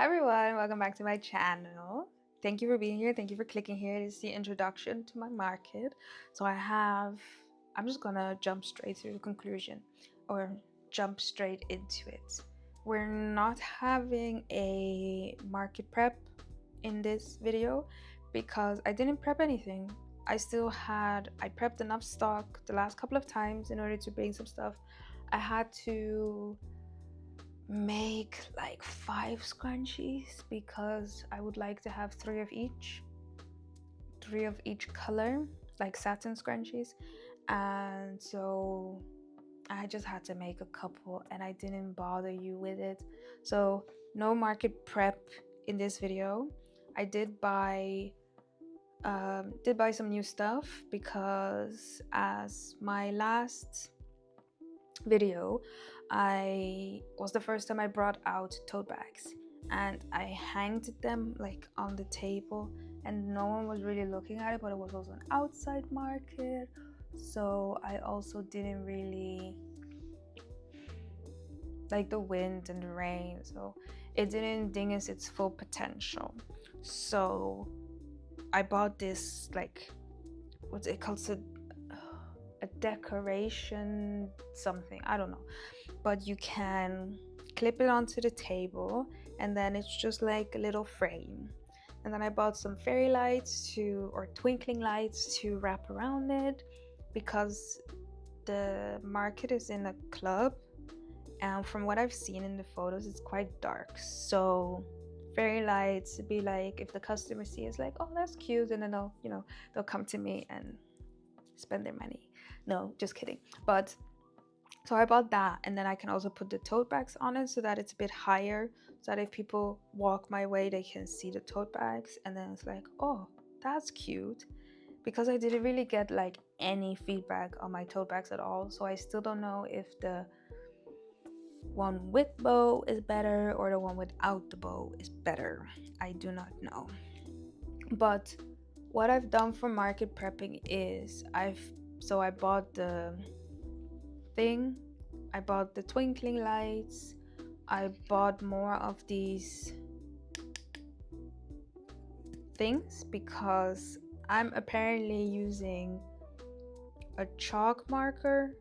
Hi everyone, welcome back to my channel. Thank you for being here. Thank you for clicking here. This is the introduction to my market. So I'm just gonna jump straight to the conclusion or jump straight into it. We're not having a market prep in this video because I didn't prep anything. I prepped enough stock the last couple of times in order to bring some stuff. I had to make like 5 scrunchies because I would like to have three of each color, like satin scrunchies. And so I just had to make a couple and I didn't bother you with it. So no market prep in this video. I did buy some new stuff because as my last video, I was the first time I brought out tote bags and I hanged them like on the table and no one was really looking at it, but it was also an outside market, so I also didn't really like the wind and the rain, so it didn't dingus its full potential. So I bought this, like, what's it called, a decoration something, I don't know, but you can clip it onto the table and then it's just like a little frame. And then I bought some fairy lights or twinkling lights to wrap around it because the market is in a club and from what I've seen in the photos it's quite dark, so fairy lights be like, if the customer sees like, oh that's cute, and then they'll come to me and spend their money. No, just kidding. But so I bought that, and then I can also put the tote bags on it so that it's a bit higher, so that if people walk my way they can see the tote bags, and then it's like, oh that's cute. Because I didn't really get like any feedback on my tote bags at all, so I still don't know if the one with bow is better or the one without the bow is better. I do not know. But what I've done for market prepping is I bought the thing, I bought the twinkling lights, I bought more of these things because I'm apparently using a chalk marker,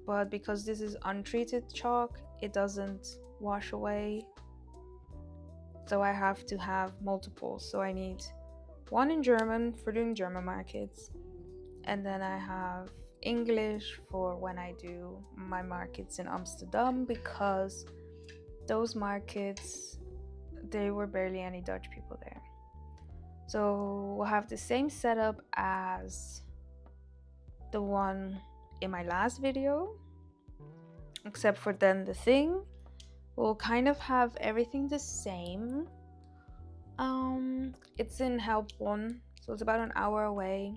but because this is untreated chalk it doesn't wash away, so I have to have multiples. So I need one in German for doing German markets, and then I have English for when I do my markets in Amsterdam, because those markets, there were barely any Dutch people there. So we'll have the same setup as the one in my last video, except for then the thing. We'll kind of have everything the same. It's in Heilbronn, so it's about an hour away.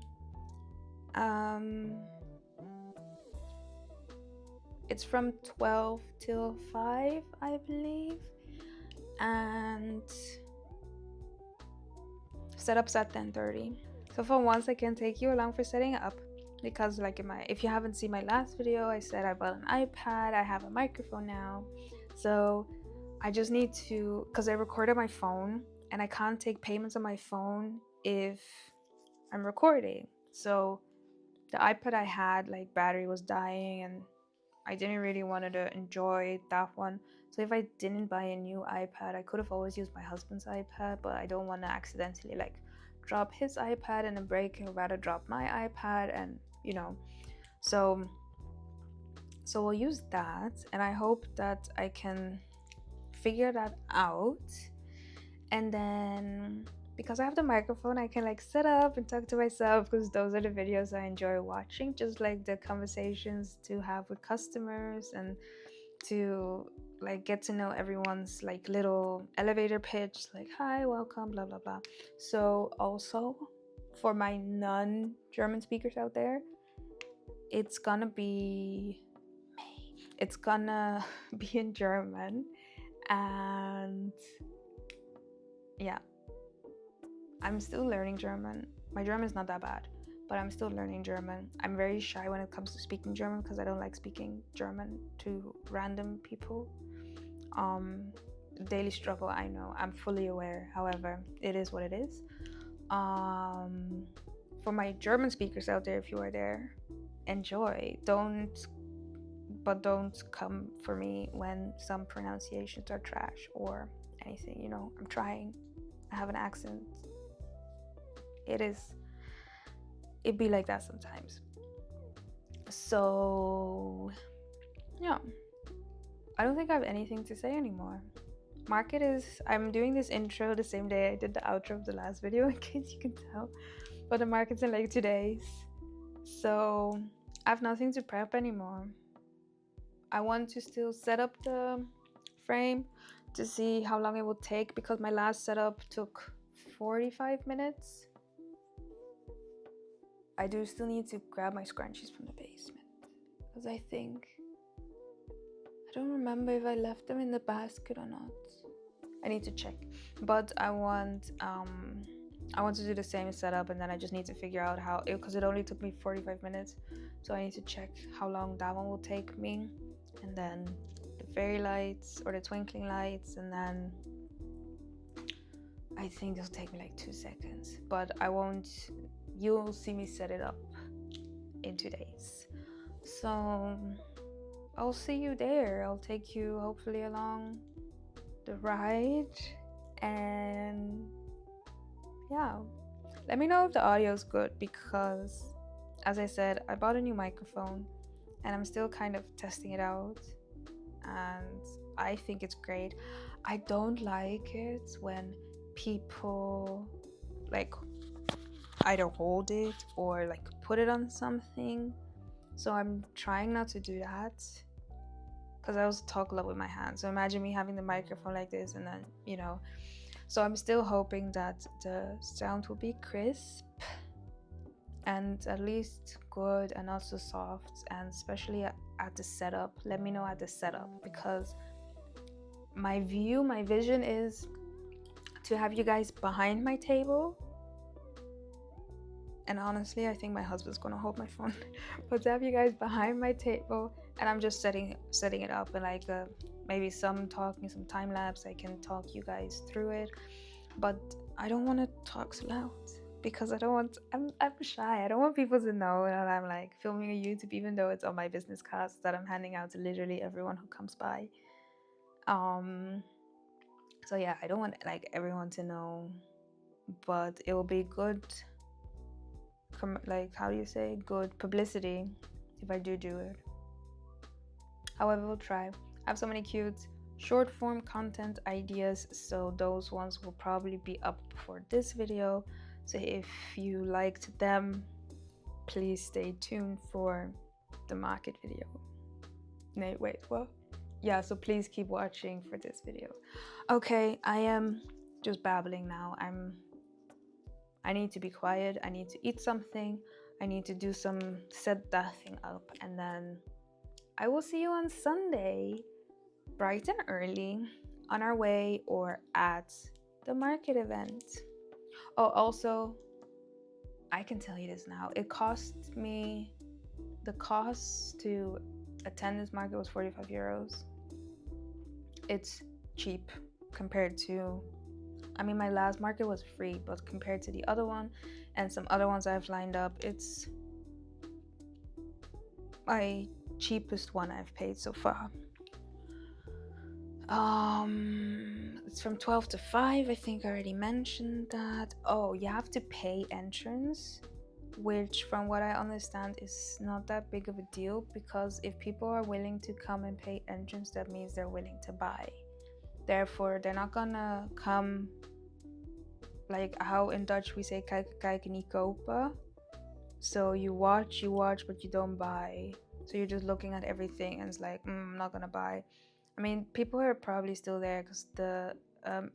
It's from 12 till 5, I believe, and setup's at 10:30. So for once I can take you along for setting up, because like if you haven't seen my last video, I said I bought an iPad, I have a microphone now, so I just need to, because I recorded my phone and I can't take payments on my phone if I'm recording. So the iPad I had, like, battery was dying and I didn't really want to enjoy that one. So if I didn't buy a new iPad, I could have always used my husband's iPad, but I don't want to accidentally like drop his iPad and then break it. I'd rather drop my iPad, and so we'll use that, and I hope that I can figure that out. And then because I have the microphone, I can like sit up and talk to myself, because those are the videos I enjoy watching, just like the conversations to have with customers and to like get to know everyone's like little elevator pitch, like hi, welcome, blah blah blah. So also for my non-German speakers out there, it's gonna be in German, and yeah, I'm still learning German. My German is not that bad, but I'm still learning German. I'm very shy when it comes to speaking German because I don't like speaking German to random people. daily struggle, I know. I'm fully aware. However, it is what it is. For my German speakers out there, if you are there, enjoy. Don't come for me when some pronunciations are trash or anything. You know, I'm trying. I have an accent. It be like that sometimes. So yeah, I don't think I have anything to say anymore. Market is, I'm doing this intro the same day I did the outro of the last video, in case you can tell, but the market's in like 2 days, so I have nothing to prep anymore. I want to still set up the frame to see how long it will take, because my last setup took 45 minutes. I do still need to grab my scrunchies from the basement, because I don't remember if I left them in the basket or not. I need to check, but I want to do the same setup, and then I just need to figure out how, because it only took me 45 minutes, so I need to check how long that one will take me, and then the fairy lights or the twinkling lights, and then I think it'll take me like 2 seconds, but you'll see me set it up in 2 days. So I'll see you there. I'll take you hopefully along the ride, and yeah, let me know if the audio is good, because as I said, I bought a new microphone and I'm still kind of testing it out, and I think it's great. I don't like it when people like either hold it or like put it on something, so I'm trying not to do that, because I also talk a lot with my hands. So imagine me having the microphone like this, and then, you know, so I'm still hoping that the sound will be crisp and at least good and not so soft, and especially at the setup. Let me know at the setup, because my vision is to have you guys behind my table, and honestly I think my husband's gonna hold my phone but to have you guys behind my table, and I'm just setting it up, and like maybe some talking, some time lapse, I can talk you guys through it, but I don't want to talk so loud, because I'm shy. I don't want people to know that I'm like filming a YouTube, even though it's on my business cards that I'm handing out to literally everyone who comes by. So yeah, I don't want like everyone to know, but it will be good, like, how do you say, good publicity if I do it. However, we'll try. I have so many cute short form content ideas, so those ones will probably be up before this video, so if you liked them, please stay tuned for the market video. No, wait, what? Yeah, so please keep watching for this video. Okay, I am just babbling now. I need to be quiet. I need to eat something. I need to set that thing up, and then I will see you on Sunday, bright and early, on our way or at the market event. Oh, also, I can tell you this now. The cost to attend this market was 45 euros. It's cheap compared to, I mean, my last market was free, but compared to the other one and some other ones I've lined up, it's my cheapest one I've paid so far. It's from 12 to 5. I think I already mentioned that. Oh, you have to pay entrance, which from what I understand is not that big of a deal, because if people are willing to come and pay entrance, that means they're willing to buy. Therefore, they're not gonna come like how in Dutch we say kijken, kijken, niet kopen. So you watch, but you don't buy. So you're just looking at everything and it's like, I'm not gonna buy. I mean, people are probably still there because the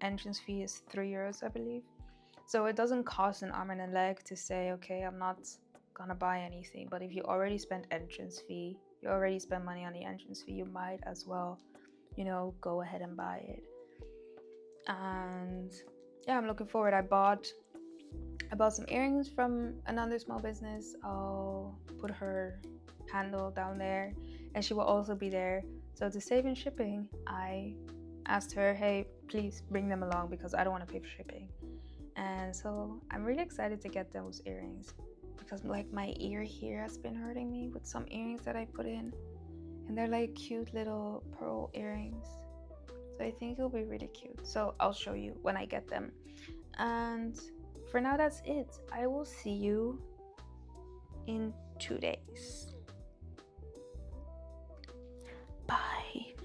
entrance fee is 3 euros, I believe. So it doesn't cost an arm and a leg to say, okay, I'm not gonna buy anything. But if you already spent entrance fee, you already spend money on the entrance fee, you might as well, go ahead and buy it. And yeah, I'm looking forward. I bought some earrings from another small business. I'll put her handle down there, and she will also be there. So to save in shipping, I asked her, hey, please bring them along because I don't want to pay for shipping. And so I'm really excited to get those earrings because like my ear here has been hurting me with some earrings that I put in, and they're like cute little pearl earrings. So I think it'll be really cute. So I'll show you when I get them. And for now, that's it. I will see you in 2 days. Bye.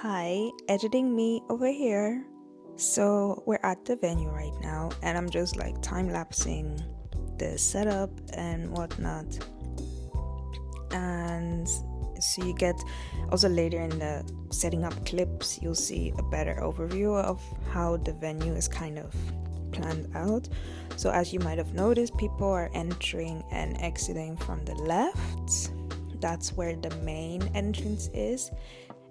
Hi, editing me over here. So we're at the venue right now, and I'm just like time-lapsing the setup and whatnot. And so you get also later in the setting up clips, you'll see a better overview of how the venue is kind of planned out. So as you might have noticed, people are entering and exiting from the left. That's where the main entrance is,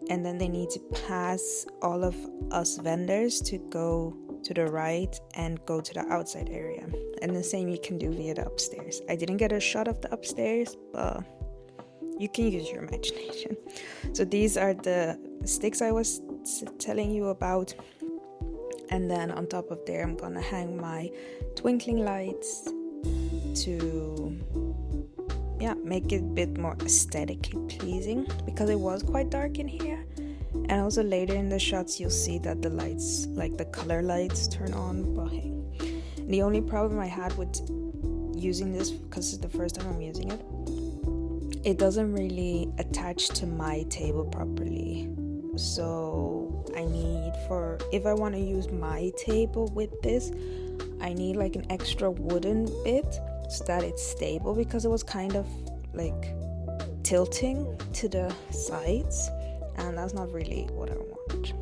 and then they need to pass all of us vendors to go to the right and go to the outside area. And the same you can do via the upstairs. I didn't get a shot of the upstairs, but you can use your imagination. So these are the sticks I was telling you about. And then on top of there, I'm gonna hang my twinkling lights to make it a bit more aesthetically pleasing, because it was quite dark in here. And also later in the shots, you'll see that the lights, like the color lights, turn on. But hey, the only problem I had with using this, because it's the first time I'm using it, it doesn't really attach to my table properly. So I need, if I want to use my table with this, I need like an extra wooden bit so that it's stable, because it was kind of like tilting to the sides, and that's not really what I want.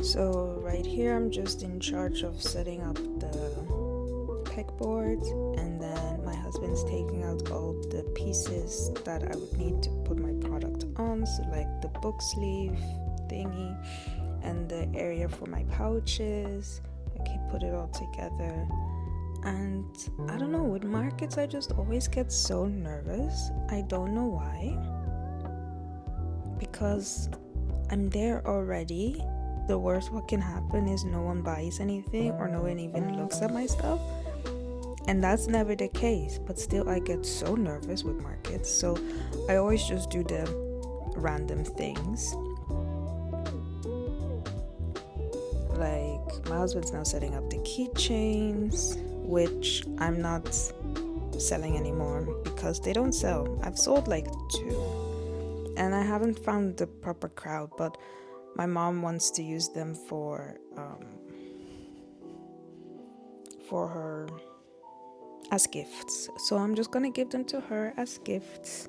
So right here, I'm just in charge of setting up the pegboard, and then my husband's taking out all the pieces that I would need to put my product on, so like the book sleeve thingy and the area for my pouches. Like, he put it all together. And I don't know, with markets I just always get so nervous. I don't know why, because I'm there already. The worst what can happen is no one buys anything, or no one even looks at my stuff, and that's never the case. But still, I get so nervous with markets, so I always just do the random things. Like, my husband's now setting up the keychains, which I'm not selling anymore because they don't sell. I've sold like 2, and I haven't found the proper crowd, but my mom wants to use them for her as gifts. So I'm just gonna give them to her as gifts,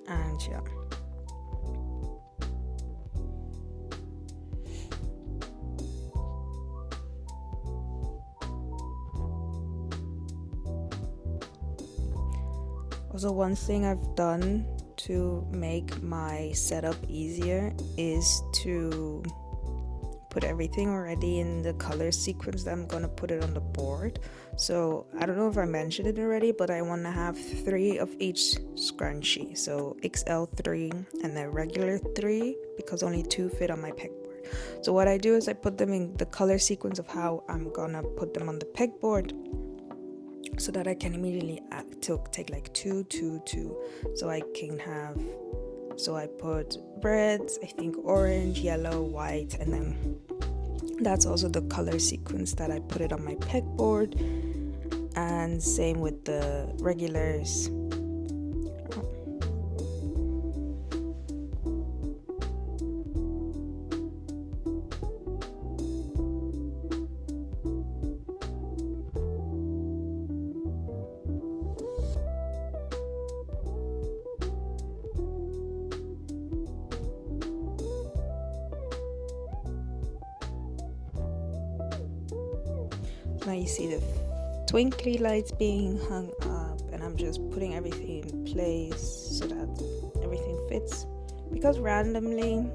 and yeah. Also, one thing I've done to make my setup easier is to put everything already in the color sequence that I'm gonna put it on the board. So I don't know if I mentioned it already, but I want to have 3 of each scrunchie. So XL3 and then regular 3, because only 2 fit on my pegboard. So what I do is I put them in the color sequence of how I'm gonna put them on the pegboard, so that I can immediately take like 2, 2, 2. So I can have, so I put reds, I think orange, yellow, white, and then that's also the color sequence that I put it on my pegboard. And same with the regulars. Now you see the twinkly lights being hung up, and I'm just putting everything in place so that everything fits, because randomly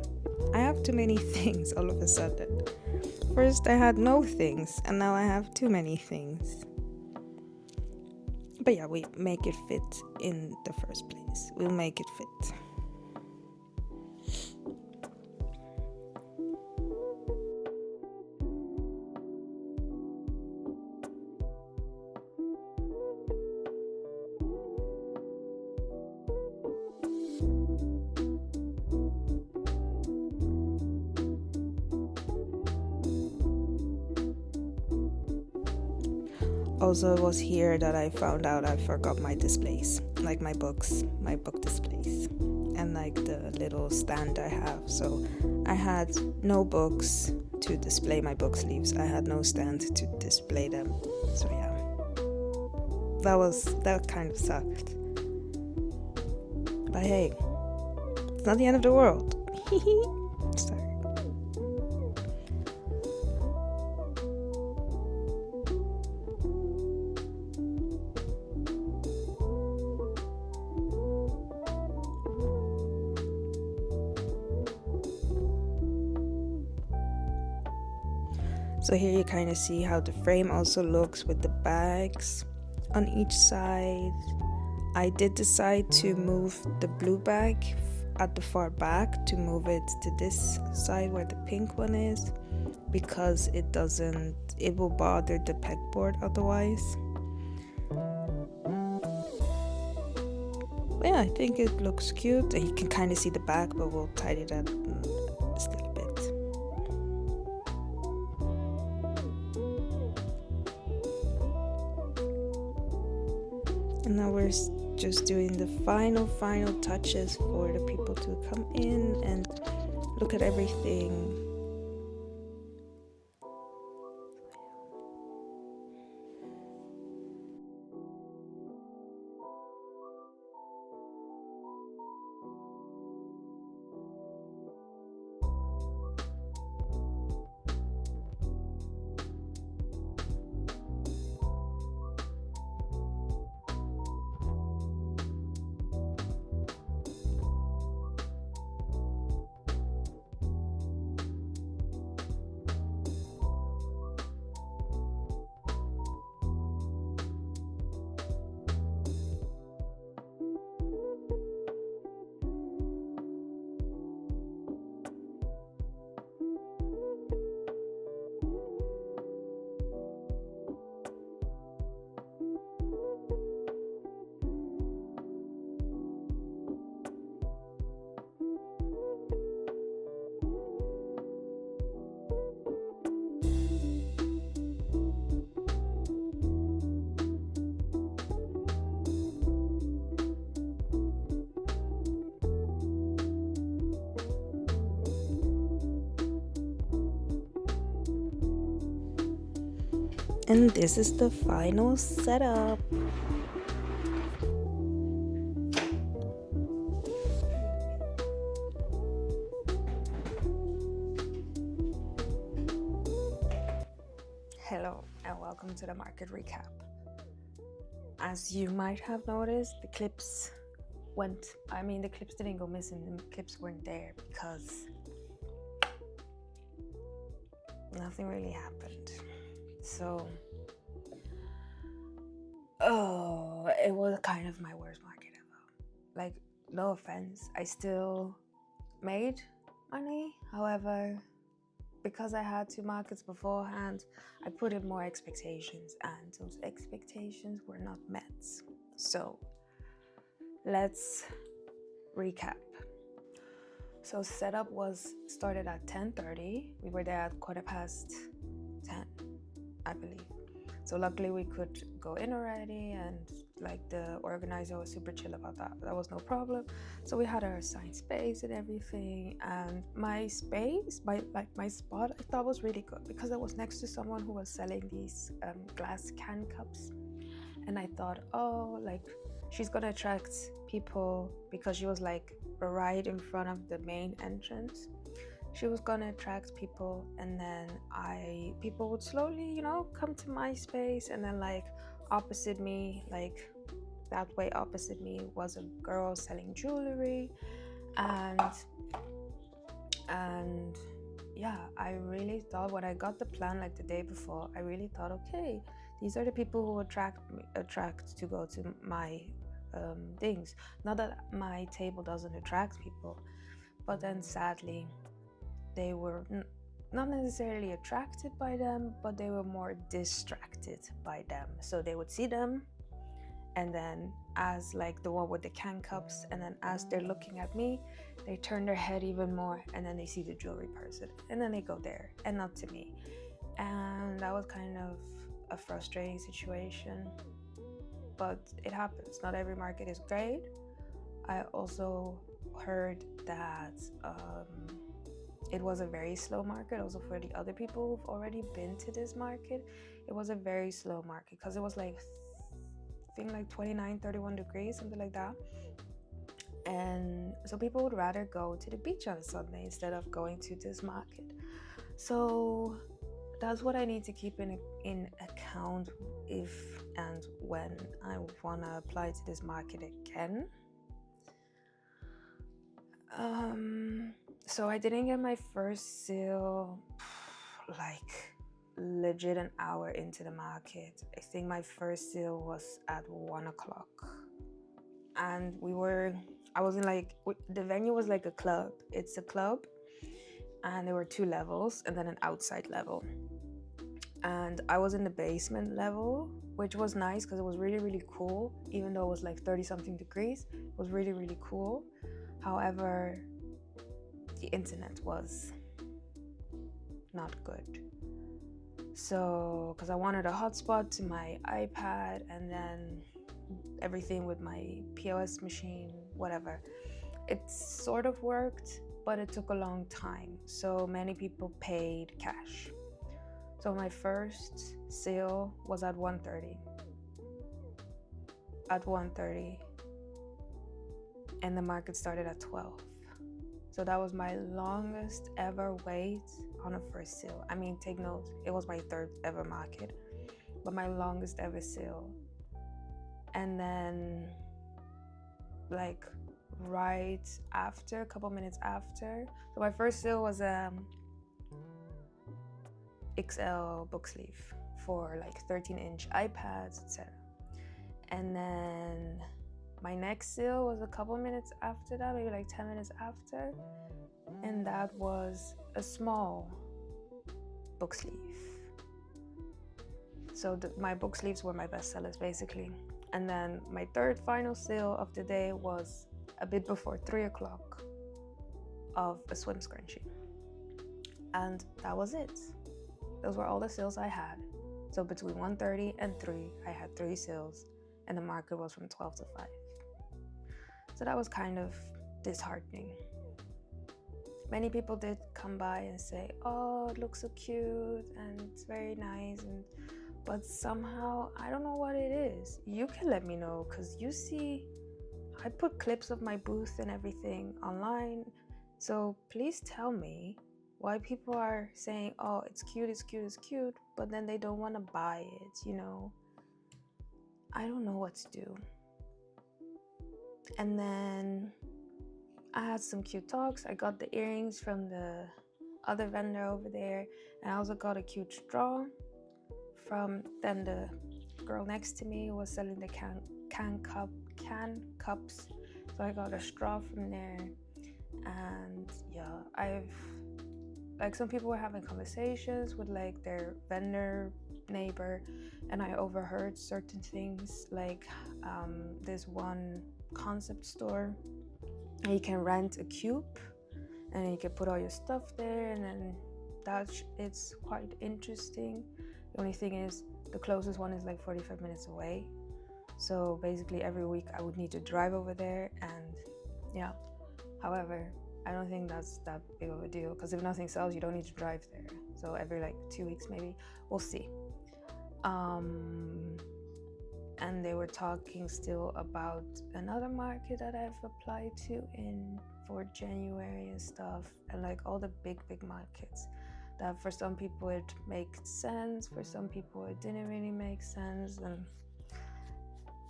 I have too many things all of a sudden. First I had no things, and now I have too many things. But yeah, we make it fit in the first place. We'll make it fit. Also, it was here that I found out I forgot my displays, like my book displays, and like the little stand I have. So I had no books to display my book sleeves. I had no stand to display them. So yeah, that kind of sucked. But hey, it's not the end of the world. Sorry. So here you kind of see how the frame also looks with the bags on each side. I did decide to move the blue bag at the far back, to move it to this side where the pink one is, because it will bother the pegboard otherwise. But yeah, I think it looks cute. You can kind of see the back, but we'll tidy that still a bit. And now we're just doing the final touches for the people to come in and look at everything. And this is the final setup. Hello and welcome to the market recap. As you might have noticed, the clips didn't go missing. The clips weren't there because nothing really happened. So, oh, it was kind of my worst market ever. Like, no offense, I still made money. However, because I had 2 markets beforehand, I put in more expectations, and those expectations were not met. So, let's recap. So setup was started at 10:30. We were there at 10:15, I believe. So luckily we could go in already, and like the organizer was super chill about that. That was no problem. So we had our assigned space and everything. And my space, my spot, I thought was really good because I was next to someone who was selling these glass can cups. And I thought, oh, like she's gonna attract people because she was like right in front of the main entrance. She was gonna attract people, and then people would slowly, come to my space, and then like opposite me, like that way opposite me was a girl selling jewelry, and yeah, I really thought when I got the plan like the day before, I really thought, okay, these are the people who attract to go to my things. Not that my table doesn't attract people, but then sadly, they were not necessarily attracted by them, but they were more distracted by them. So they would see them, and then as like the one with the can cups, and then as they're looking at me, they turn their head even more, and then they see the jewelry person, and then they go there and not to me. And that was kind of a frustrating situation, but it happens. Not every market is great. I also heard that it was a very slow market. Also for the other people who've already been to this market, it was a very slow market because it was like, I think like 29, 31 degrees, something like that. And so people would rather go to the beach on a Sunday instead of going to this market. So that's what I need to keep in account if and when I want to apply to this market again. So I didn't get my first sale like legit an hour into the market. I think my first sale was at 1 o'clock. And I was in like, the venue was like a club. It's a club, and there were 2 levels and then an outside level. And I was in the basement level, which was nice because it was really, really cool. Even though it was like 30 something degrees, it was really, really cool. However, the internet was not good. So, because I wanted a hotspot to my iPad, and then everything with my POS machine, whatever. It sort of worked, but it took a long time. So many people paid cash. So my first sale was at 1:30. At 1:30. And the market started at 12. So that was my longest ever wait on a first sale. I mean, take note, it was my 3rd ever market, but my longest ever sale. And then like right after, a couple minutes after, so my first sale was XL book sleeve for like 13-inch iPads, etc. And then my next sale was a couple minutes after that, maybe like 10 minutes after, and that was a small book sleeve. So my book sleeves were my best sellers basically. And then my 3rd final sale of the day was a bit before 3 o'clock of a swim scrunchie. And that was it. Those were all the sales I had. So between 1:30 and 3, I had 3 sales, and the market was from 12 to 5. So that was kind of disheartening. Many people did come by and say, oh, it looks so cute and it's very nice, but somehow I don't know what it is. You can let me know, because you see, I put clips of my booth and everything online. So please tell me why people are saying, oh, it's cute, it's cute, it's cute, but then they don't want to buy it, I don't know what to do. And then I had some cute talks. I got the earrings from the other vendor over there, and I also got a cute straw from then the girl next to me was selling the can cups, so I got a straw from there. And yeah, I've like some people were having conversations with like their vendor neighbor, and I overheard certain things like this one concept store, and you can rent a cube and you can put all your stuff there, and then it's quite interesting. The only thing is the closest one is like 45 minutes away, so basically every week I would need to drive over there. And yeah, however, I don't think that's that big of a deal, because if nothing sells you don't need to drive there, so every like 2 weeks maybe, we'll see. And they were talking still about another market that I've applied to for January and stuff, and like all the big markets that for some people it makes sense, for some people it didn't really make sense, and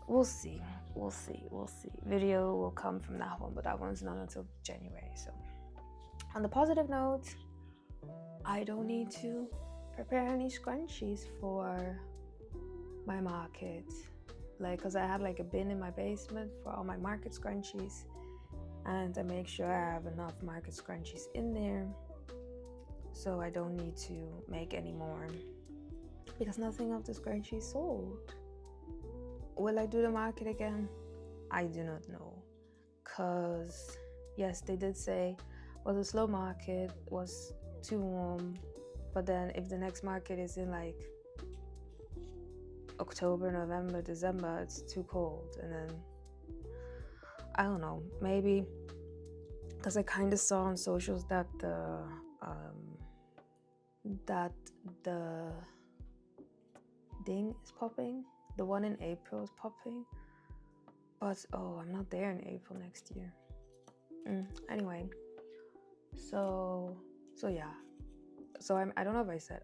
we'll see. Video will come from that one, but that one's not until January. So on the positive note, I don't need to prepare any scrunchies for my market, like, because I have like a bin in my basement for all my market scrunchies, and I make sure I have enough market scrunchies in there, so I don't need to make any more, because nothing of the scrunchies sold. Will I do the market again? I do not know, because yes, they did say was a slow market, was too warm, but then if the next market is in like October, November, December, it's too cold. And then I don't know, maybe because I kind of saw on socials that the thing is popping, the one in April is popping, but I'm not there in April next year. Anyway, so yeah, so I don't know if I said,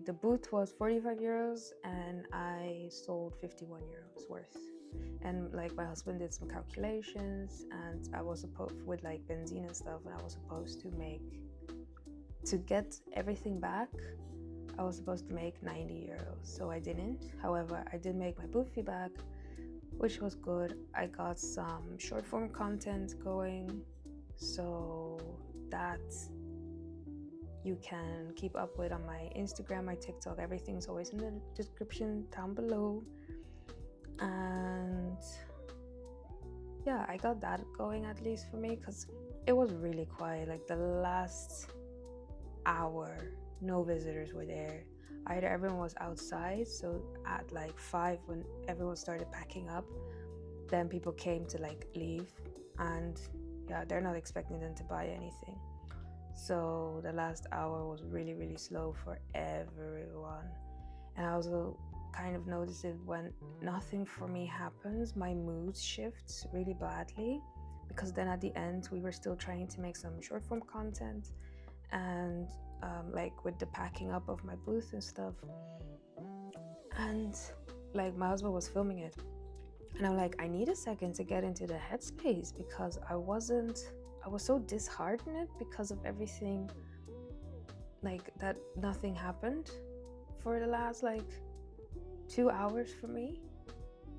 the booth was 45 euros and I sold 51 euros worth. And like my husband did some calculations, and I was supposed, with like benzene and stuff, and I was supposed to get everything back, I was supposed to make 90 euros. So I didn't. However, I did make my booth fee back, which was good. I got some short form content going, so that you can keep up with on my Instagram, my TikTok. Everything's always in the description down below. And yeah, I got that going, at least for me, because it was really quiet. Like the last hour, no visitors were there. Either everyone was outside, so at like 5 when everyone started packing up, then people came to like leave, and yeah, they're not expecting them to buy anything. So the last hour was really, really slow for everyone. And I also kind of noticed it when nothing for me happens, my mood shifts really badly, because then at the end we were still trying to make some short form content, and like with the packing up of my booth and stuff, and like my husband was filming it, and I'm like, I need a second to get into the headspace, because I was so disheartened because of everything, like that nothing happened for the last like 2 hours for me,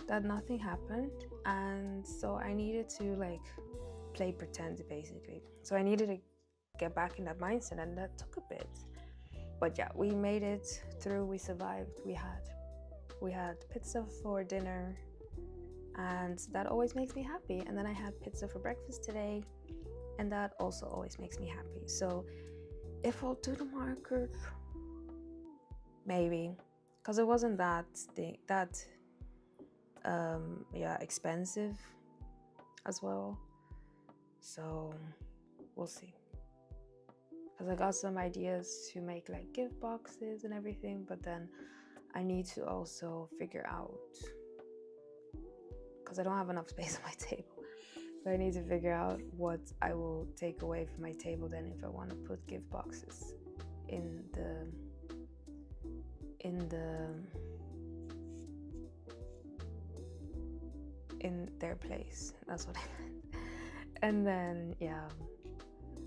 that nothing happened. And so I needed to like play pretend, basically. So I needed to get back in that mindset, and that took a bit. But yeah, we made it through, we survived. We had pizza for dinner, and that always makes me happy. And then I had pizza for breakfast today, and that also always makes me happy. So if I'll do the market, maybe, because it wasn't that expensive as well. So we'll see, because I got some ideas to make like gift boxes and everything, but then I need to also figure out, because I don't have enough space on my table, so I need to figure out what I will take away from my table then, if I want to put gift boxes in their place. That's what I meant. And then yeah,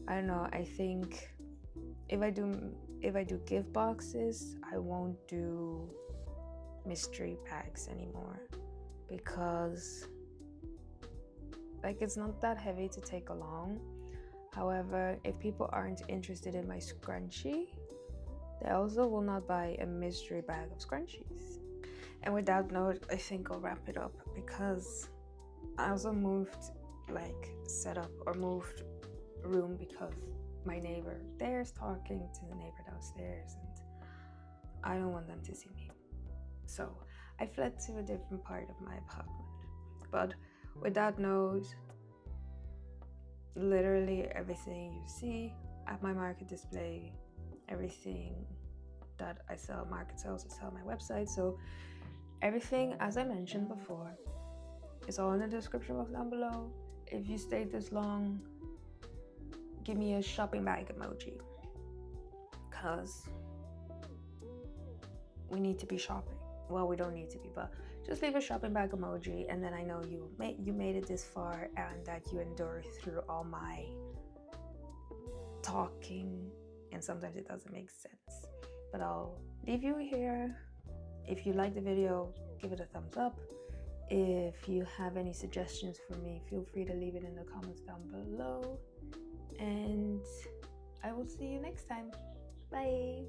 I don't know, I think if I do gift boxes, I won't do mystery bags anymore, because like it's not that heavy to take along. However, if people aren't interested in my scrunchie, they also will not buy a mystery bag of scrunchies. And with that note, I think I'll wrap it up, because I also moved moved room because my neighbor there's talking to the neighbor downstairs, and I don't want them to see me. So I fled to a different part of my apartment. But with that note, literally everything you see at my market display, everything that I sell market sales, I sell on my website. So everything, as I mentioned before, is all in the description box down below. If you stayed this long, give me a shopping bag emoji, because we need to be shopping. Well, we don't need to be, but just leave a shopping bag emoji, and then I know you made it this far and that you endured through all my talking, and sometimes it doesn't make sense. But I'll leave you here. If you like the video, give it a thumbs up. If you have any suggestions for me, feel free to leave it in the comments down below. And I will see you next time. Bye.